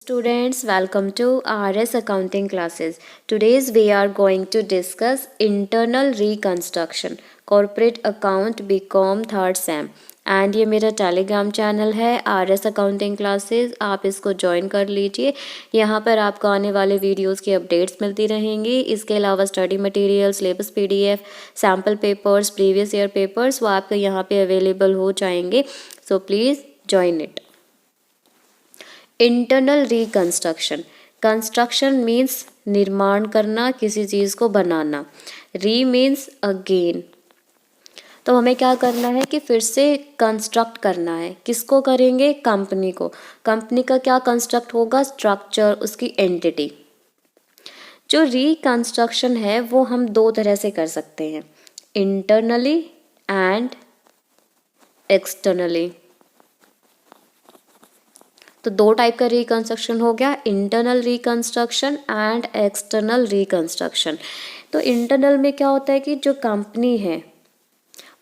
Students, welcome to RS Accounting classes. Today's we are going to discuss internal reconstruction, corporate account BCom third sem. And ये मेरा Telegram channel है RS accounting classes, आप इसको join कर लीजिए। यहाँ पर आपको आने वाले वीडियोस की अपडेट्स मिलती रहेंगी। इसके अलावा study material, syllabus PDF, sample papers, previous year papers वो आपको यहाँ पे अवेलेबल हो जाएंगे। So please join it. Internal reconstruction, construction means निर्माण करना, किसी चीज़ को बनाना। री मीन्स अगेन। तो हमें क्या करना है कि फिर से कंस्ट्रक्ट करना है। किसको करेंगे? कंपनी को। कंपनी का क्या कंस्ट्रक्ट होगा? स्ट्रक्चर, उसकी एंटिटी। जो रिकंस्ट्रक्शन है वो हम दो तरह से कर सकते हैं, इंटरनली एंड एक्सटर्नली। तो दो टाइप का रिकंस्ट्रक्शन हो गया, internal reconstruction and external reconstruction. तो इंटरनल में क्या होता है कि जो कंपनी है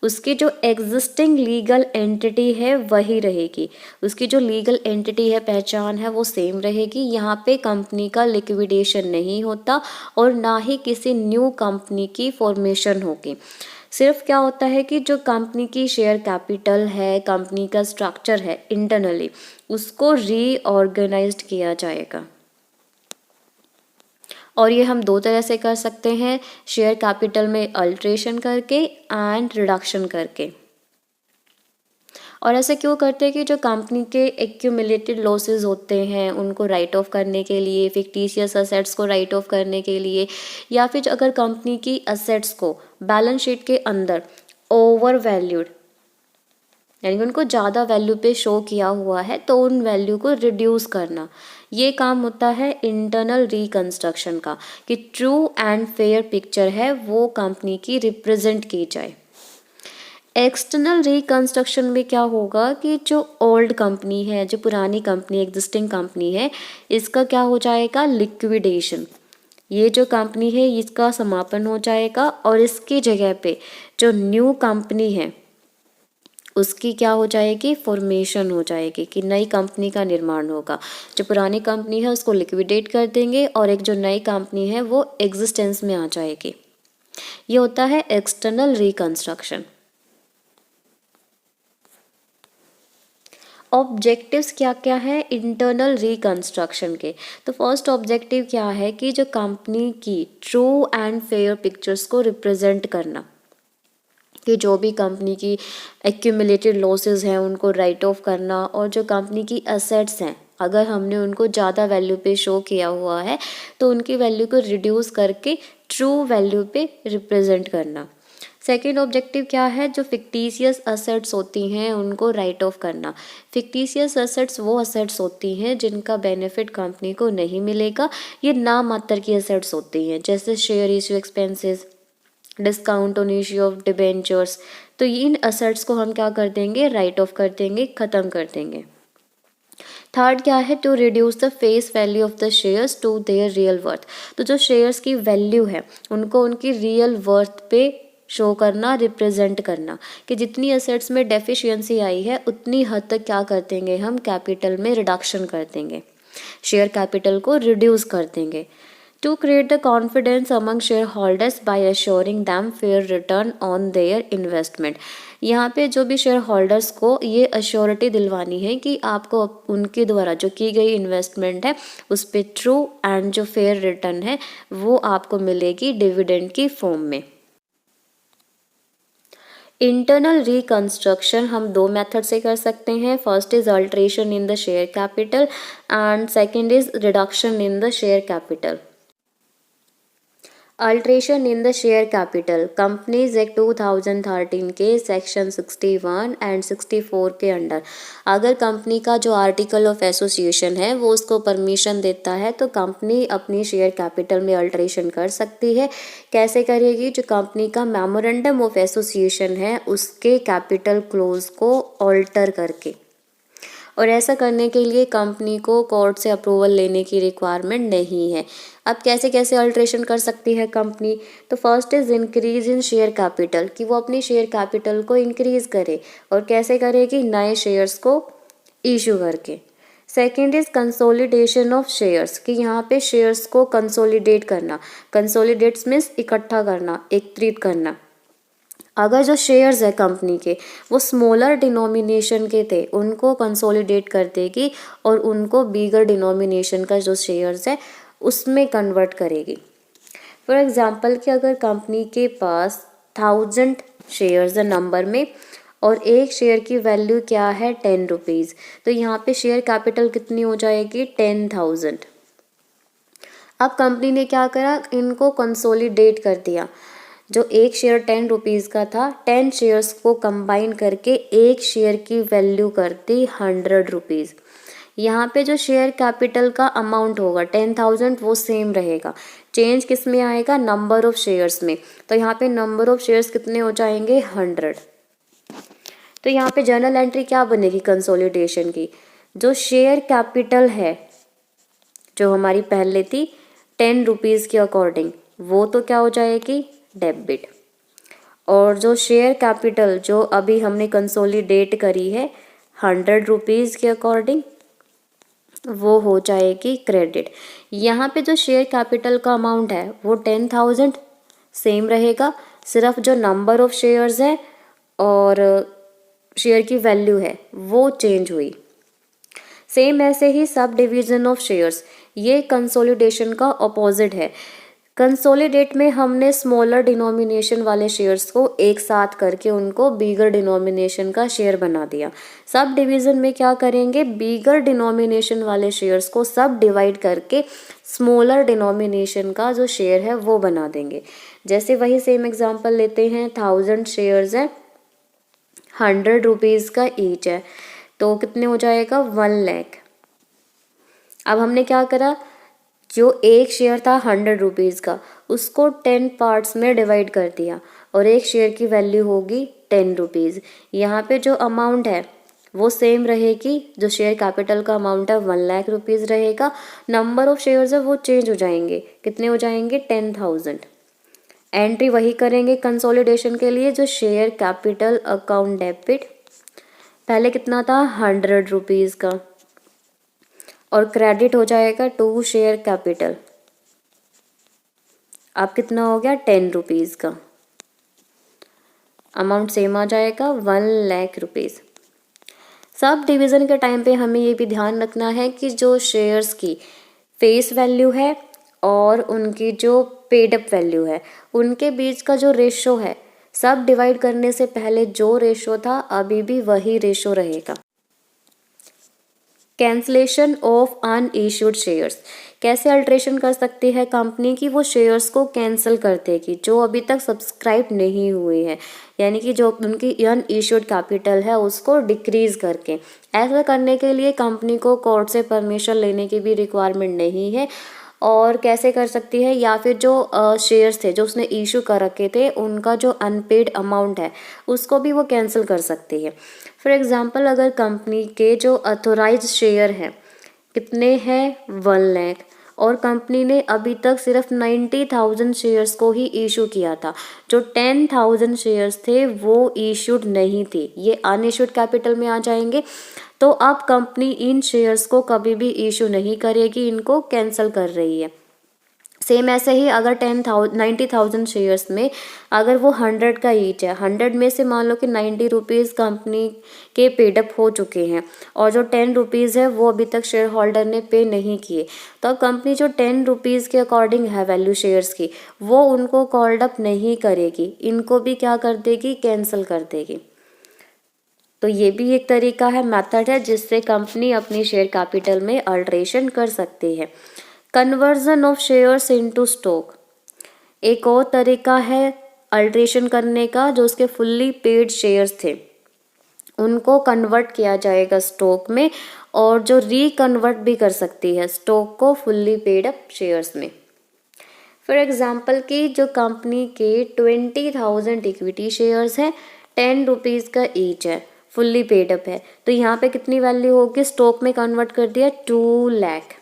उसकी जो एग्जिस्टिंग लीगल एंटिटी है वही रहेगी, उसकी जो लीगल एंटिटी है, पहचान है, वो सेम रहेगी। यहाँ पे कंपनी का लिक्विडेशन नहीं होता और ना ही किसी न्यू कंपनी की फॉर्मेशन होगी। सिर्फ क्या होता है कि जो कंपनी की शेयर कैपिटल है, कंपनी का स्ट्रक्चर है इंटरनली, उसको रीऑर्गेनाइज्ड किया जाएगा। और ये हम दो तरह से कर सकते हैं, शेयर कैपिटल में अल्ट्रेशन करके एंड रिडक्शन करके। और ऐसे क्यों करते हैं कि जो कंपनी के एक्यूमुलेटेड लॉसेस होते हैं उनको राइट ऑफ करने के लिए, फिक्टिशियस असेट्स को राइट ऑफ करने के लिए, या फिर अगर कंपनी की असेट्स को बैलेंस शीट के अंदर ओवर वैल्यूड, यानी कि उनको ज़्यादा वैल्यू पे शो किया हुआ है तो उन वैल्यू को रिड्यूस करना, ये काम होता है इंटरनल रिकंस्ट्रक्शन का, कि ट्रू एंड फेयर पिक्चर है वो कंपनी की रिप्रेजेंट की जाए। एक्सटर्नल रिकंस्ट्रक्शन में क्या होगा कि जो ओल्ड कंपनी है, जो पुरानी कंपनी, एग्जिस्टिंग कंपनी है, इसका क्या हो जाएगा? लिक्विडेशन। ये जो कंपनी है इसका समापन हो जाएगा और इसकी जगह पे जो न्यू कंपनी है उसकी क्या हो जाएगी? फॉर्मेशन हो जाएगी, कि नई कंपनी का निर्माण होगा। जो पुरानी कंपनी है उसको लिक्विडेट कर देंगे और एक जो नई कंपनी है वो एग्जिस्टेंस में आ जाएगी। ये होता है एक्सटर्नल रिकंस्ट्रक्शन। ऑब्जेक्टिव्स क्या क्या है इंटरनल रिकंस्ट्रक्शन के? तो फर्स्ट ऑब्जेक्टिव क्या है कि जो कंपनी की ट्रू एंड फेयर पिक्चर्स को रिप्रेजेंट करना, कि जो भी कंपनी की एक्यूमुलेटेड लॉसेस हैं उनको राइट ऑफ करना, और जो कंपनी की असेट्स हैं अगर हमने उनको ज़्यादा वैल्यू पे शो किया हुआ है तो उनकी वैल्यू को रिड्यूस करके ट्रू वैल्यू पे रिप्रेजेंट करना। सेकेंड ऑब्जेक्टिव क्या है? जो फिक्टिशियस असेट्स होती हैं उनको राइट ऑफ करना। फिक्टिशियस असेट्स वो असेट्स होती हैं जिनका बेनिफिट कंपनी को नहीं मिलेगा, ये नाम मात्र की असेट्स होती हैं, जैसे share issue expenses, discount on issue of debentures. तो इन असेट्स को हम क्या कर देंगे? राइट ऑफ कर देंगे, ख़त्म कर देंगे। थर्ड क्या है? To reduce the face value of the shares to their real worth. तो जो शेयर्स की वैल्यू है उनको उनकी रियल वर्थ पे शो करना, रिप्रेजेंट करना, कि जितनी असेट्स में डेफिशिएंसी आई है उतनी हद तक क्या कर देंगे? हम कैपिटल में रिडक्शन कर देंगे, शेयर कैपिटल को रिड्यूस कर देंगे। To create the confidence among share holders by assuring them fair return on their investment. यहाँ पे जो भी शेयर होल्डर्स को ये अश्योरिटी दिलवानी है कि आपको उनके द्वारा जो की गई इन्वेस्टमेंट है उस पर ट्रू एंड जो फेयर रिटर्न है वो आपको मिलेगी डिविडेंड की फॉर्म में। इंटरनल रिकंस्ट्रक्शन हम दो मेथड से कर सकते हैं। First is alteration in the share capital and second is reduction in the share capital. Alteration in the share capital, companies act 2013 के सेक्शन 61 एंड 64 के अंडर अगर कंपनी का जो आर्टिकल ऑफ एसोसिएशन है वो उसको परमिशन देता है तो कंपनी अपनी शेयर कैपिटल में अल्ट्रेशन कर सकती है। कैसे करेगी? जो कंपनी का मेमोरेंडम ऑफ एसोसिएशन है उसके कैपिटल क्लोज को ऑल्टर करके, और ऐसा करने के लिए कंपनी को कोर्ट से अप्रूवल लेने की रिक्वायरमेंट नहीं है। अब कैसे कैसे अल्ट्रेशन कर सकती है कंपनी? तो first is increase in share capital, कि वो अपनी शेयर कैपिटल को इंक्रीज करे, और कैसे करेगी? नए शेयर्स को इशू करके। Second is consolidation of shares, कि यहाँ पे शेयर्स को कंसोलिडेट करना। कंसोलिडेट्स मीन्स इकट्ठा करना, एकत्रित करना। अगर जो शेयर्स है कंपनी के वो स्मॉलर डिनोमिनेशन के थे, उनको कंसोलिडेट कर देगी और उनको बिगर डिनोमिनेशन का जो शेयर्स है उसमें कन्वर्ट करेगी। फॉर एग्जांपल कि अगर कंपनी के पास 1000 शेयर्स है नंबर में और एक शेयर की वैल्यू क्या है 10 रुपीज़, तो यहाँ पे शेयर कैपिटल कितनी हो जाएगी 10,000। अब कंपनी ने क्या करा, इनको कंसोलिडेट कर दिया। जो एक शेयर 10 रुपीज़ का था, 10 शेयर्स को कंबाइन करके एक शेयर की वैल्यू कर दी 100 रुपीज़। यहाँ पे जो शेयर कैपिटल का अमाउंट होगा 10,000 वो सेम रहेगा, चेंज किस में आएगा, नंबर ऑफ शेयर्स में। तो यहाँ पे नंबर ऑफ शेयर्स कितने हो जाएंगे 100। तो यहाँ पे जर्नल एंट्री क्या बनेगी कंसोलिडेशन की, जो शेयर कैपिटल है जो हमारी पहले थी 10 रुपीज़ के अकॉर्डिंग, वो तो क्या हो जाएगी डेबिट। और जो शेयर कैपिटल जो अभी हमने कंसोलिडेट करी है 100 रुपीज़ के अकॉर्डिंग, वो हो जाएगी क्रेडिट। यहाँ पे जो शेयर कैपिटल का अमाउंट है वो 10,000 सेम रहेगा, सिर्फ जो नंबर ऑफ शेयर्स है और शेयर की वैल्यू है वो चेंज हुई। सेम ऐसे ही सब डिवीजन ऑफ शेयर्स, ये कंसोलिडेशन का अपोजिट है। कंसोलिडेट में हमने स्मॉलर डिनोमिनेशन वाले शेयर्स को एक साथ करके उनको बिगर डिनोमिनेशन का शेयर बना दिया। सब डिवीज़न में क्या करेंगे, बिगर डिनोमिनेशन वाले शेयर्स को सब डिवाइड करके स्मॉलर डिनोमिनेशन का जो शेयर है वो बना देंगे। जैसे वही सेम एग्जांपल लेते हैं, 1000 शेयर्स है, 100 रुपीज़ का ईच है, तो कितने हो जाएगा 1 लाख। अब हमने क्या करा, जो एक शेयर था 100 रुपीज़ का उसको 10 पार्ट्स में डिवाइड कर दिया और एक शेयर की वैल्यू होगी 10 रुपीज़। यहाँ पे जो अमाउंट है वो सेम रहेगी, जो शेयर कैपिटल का अमाउंट है 1 लाख रुपीज़ रहेगा, नंबर ऑफ शेयर्स है वो चेंज हो जाएंगे, कितने हो जाएंगे 10,000। एंट्री वही करेंगे कंसोलिडेशन के लिए, जो शेयर कैपिटल अकाउंट डेबिट पहले कितना था 100 रुपीज़ का और क्रेडिट हो जाएगा टू शेयर कैपिटल, अब कितना हो गया 10 रुपीज़ का, अमाउंट सेम आ जाएगा 1 लाख रुपीज़। सब डिवीज़न के टाइम पे हमें ये भी ध्यान रखना है कि जो शेयर्स की फेस वैल्यू है और उनकी जो पेड अप वैल्यू है उनके बीच का जो रेशो है, सब डिवाइड करने से पहले जो रेशो था अभी भी वही रेशो रहेगा। कैंसलेशन ऑफ अनइश्यूड शेयर्स, कैसे अल्ट्रेशन कर सकती है कंपनी की, वो शेयर्स को कैंसिल कर देगी जो अभी तक सब्सक्राइब नहीं हुए हैं, यानी कि जो उनकी अनइश्यूड कैपिटल है उसको डिक्रीज करके। ऐसा करने के लिए कंपनी को कोर्ट से परमिशन लेने की भी रिक्वायरमेंट नहीं है। और कैसे कर सकती है, या फिर जो शेयर्स थे जो उसने इशू कर रखे थे उनका जो अनपेड अमाउंट है उसको भी वो कैंसिल कर सकती है। फॉर एग्जांपल अगर कंपनी के जो अथोराइज शेयर हैं कितने हैं 1 लाख और कंपनी ने अभी तक सिर्फ 90,000 शेयर्स को ही इशू किया था, जो 10,000 शेयर्स थे वो इशूड नहीं थे, ये अनइशूड कैपिटल में आ जाएंगे। तो अब कंपनी इन शेयर्स को कभी भी इशू नहीं करेगी, इनको कैंसिल कर रही है। सेम ऐसे ही अगर 90,000 शेयर्स में अगर वो 100 का ईच है, 100 में से मान लो कि 90 रुपीज़ कंपनी के पेडअप हो चुके हैं और जो 10 रुपीज़ है वो अभी तक शेयर होल्डर ने पे नहीं किए, तो अब कंपनी जो 10 रुपीज़ के अकॉर्डिंग है वैल्यू शेयर्स की वो उनको कॉल्ड अप नहीं करेगी, इनको भी क्या कर देगी, कैंसिल कर देगी। तो ये भी एक तरीका है, मेथड है जिससे कंपनी अपनी शेयर कैपिटल में अल्ट्रेशन कर सकती है। Conversion of shares into stock, एक और तरीका है अल्ट्रेशन करने का, जो उसके फुल्ली पेड शेयर्स थे उनको कन्वर्ट किया जाएगा स्टॉक में, और जो रिकन्वर्ट भी कर सकती है स्टॉक को फुल्ली पेड अप शेयर्स में। फॉर एग्जाम्पल की जो कंपनी के 20,000 इक्विटी शेयर्स है, 10 रुपीज़ का ईच है, फुल्ली पेड अप है, तो यहाँ पे कितनी वैल्यू होगी, स्टॉक में कन्वर्ट कर दिया 2 लाख,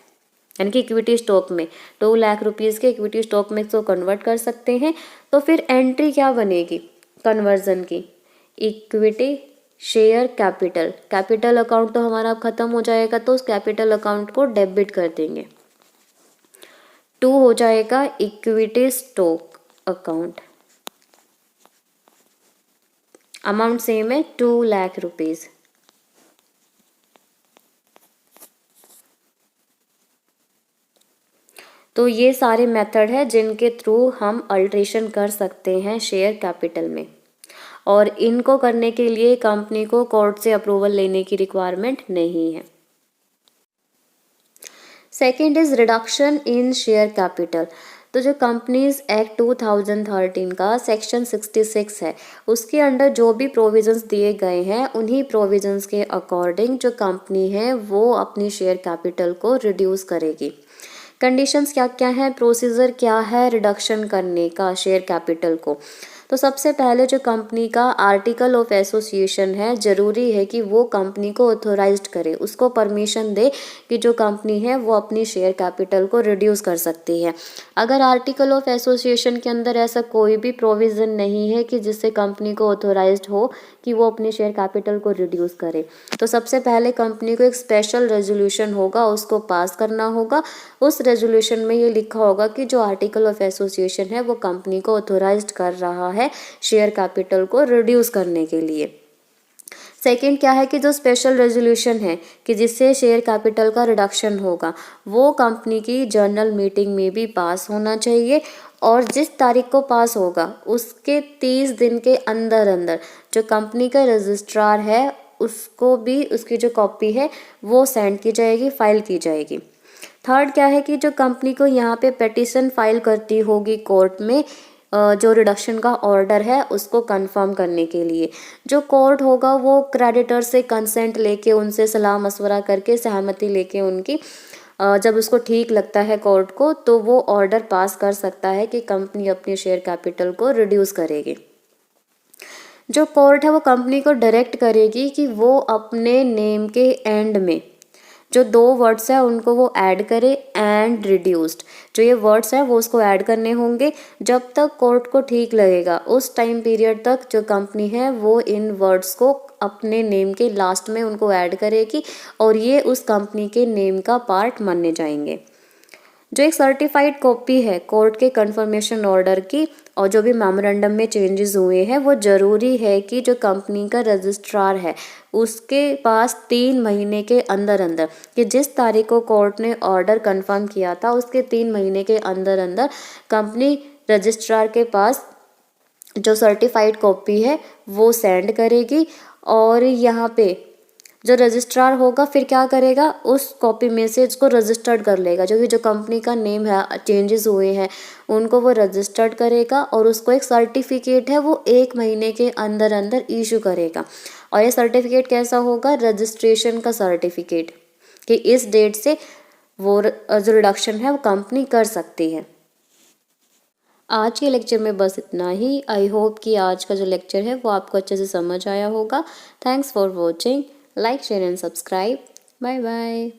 यानी कि इक्विटी स्टॉक में 2 लाख रुपीज़ के इक्विटी स्टॉक में इसको कन्वर्ट कर सकते हैं। तो फिर एंट्री क्या बनेगी कन्वर्जन की, equity share capital, capital account तो हमारा अब खत्म हो जाएगा तो उस कैपिटल अकाउंट को डेबिट कर देंगे। 2 हो जाएगा equity stock account, amount same है 2 लाख रुपीज। तो ये सारे मेथड है जिनके थ्रू हम अल्ट्रेशन कर सकते हैं शेयर कैपिटल में, और इनको करने के लिए कंपनी को कोर्ट से अप्रूवल लेने की रिक्वायरमेंट नहीं है। Second is reduction in share capital. तो जो कंपनीज एक्ट 2013 का सेक्शन 66 है, उसके अंडर जो भी प्रोविजंस दिए गए हैं उन्हीं प्रोविजंस के अकॉर्डिंग जो कंपनी है वो अपनी शेयर कैपिटल को रिड्यूस करेगी। कंडीशंस क्या क्या हैं, प्रोसीजर क्या है रिडक्शन करने का शेयर कैपिटल को। तो सबसे पहले जो कंपनी का आर्टिकल ऑफ एसोसिएशन है, ज़रूरी है कि वो कंपनी को ऑथोराइज्ड करे, उसको परमिशन दे कि जो कंपनी है वो अपनी शेयर कैपिटल को रिड्यूस कर सकती है। अगर आर्टिकल ऑफ एसोसिएशन के अंदर ऐसा कोई भी प्रोविज़न नहीं है कि जिससे कंपनी को ऑथोराइज्ड हो कि वो अपनी शेयर कैपिटल को रिड्यूस करे, तो सबसे पहले कंपनी को एक स्पेशल रेजोल्यूशन होगा, उसको पास करना होगा। उस रेजोल्यूशन में ये लिखा होगा कि जो आर्टिकल ऑफ एसोसिएशन है वो कंपनी को ऑथोराइज्ड कर रहा है शेयर कैपिटल को रिड्यूस करने के लिए। सेकंड क्या है कि जो स्पेशल रेजोल्यूशन है कि जिससे शेयर कैपिटल का रिडक्शन होगा वो कंपनी की जनरल मीटिंग में भी पास होना चाहिए, और जिस तारीख को पास होगा उसके 30 दिन के अंदर अंदर जो कंपनी का रजिस्ट्रार है उसको भी उसकी जो कॉपी है वो सेंड की जाएगी, फाइल की जाएगी। थर्ड क्या है कि जो कंपनी को यहाँ पे पेटिशन फाइल करती होगी कोर्ट में जो रिडक्शन का ऑर्डर है उसको कंफर्म करने के लिए। जो कोर्ट होगा वो क्रेडिटर से कंसेंट लेके, उनसे सलाह मशवरा करके, सहमति लेके उनकी, जब उसको ठीक लगता है कोर्ट को तो वो ऑर्डर पास कर सकता है कि कंपनी अपनी शेयर कैपिटल को रिड्यूस करेगी। जो कोर्ट है वो कंपनी को डायरेक्ट करेगी कि वो अपने नेम के एंड में जो 2 वर्ड्स है उनको वो ऐड करे, एंड रिड्यूस्ड, जो ये वर्ड्स है वो उसको ऐड करने होंगे। जब तक कोर्ट को ठीक लगेगा उस टाइम पीरियड तक जो कंपनी है वो इन वर्ड्स को अपने नेम के लास्ट में उनको ऐड करेगी और ये उस कंपनी के नेम का पार्ट माने जाएंगे। जो एक सर्टिफाइड कॉपी है कोर्ट के कंफर्मेशन ऑर्डर की और जो भी मेमोरेंडम में चेंजेस हुए हैं वो ज़रूरी है कि जो कंपनी का रजिस्ट्रार है उसके पास 3 महीने के अंदर अंदर, कि जिस तारीख को कोर्ट ने ऑर्डर कंफर्म किया था उसके 3 महीने के अंदर अंदर कंपनी रजिस्ट्रार के पास जो सर्टिफाइड कॉपी है वो सेंड करेगी। और यहाँ पे जो रजिस्ट्रार होगा फिर क्या करेगा, उस कॉपी में से इसको रजिस्टर्ड कर लेगा, जो कि जो कंपनी का नेम है चेंजेस हुए हैं उनको वो रजिस्टर्ड करेगा और उसको एक सर्टिफिकेट है वो 1 महीने के अंदर अंदर इशू करेगा। और ये सर्टिफिकेट कैसा होगा, रजिस्ट्रेशन का सर्टिफिकेट, कि इस डेट से वो जो रिडक्शन है वो कंपनी कर सकती है। आज के लेक्चर में बस इतना ही। आई होप कि आज का जो लेक्चर है वो आपको अच्छे से समझ आया होगा। Thanks for watching. Like, share and subscribe. Bye bye.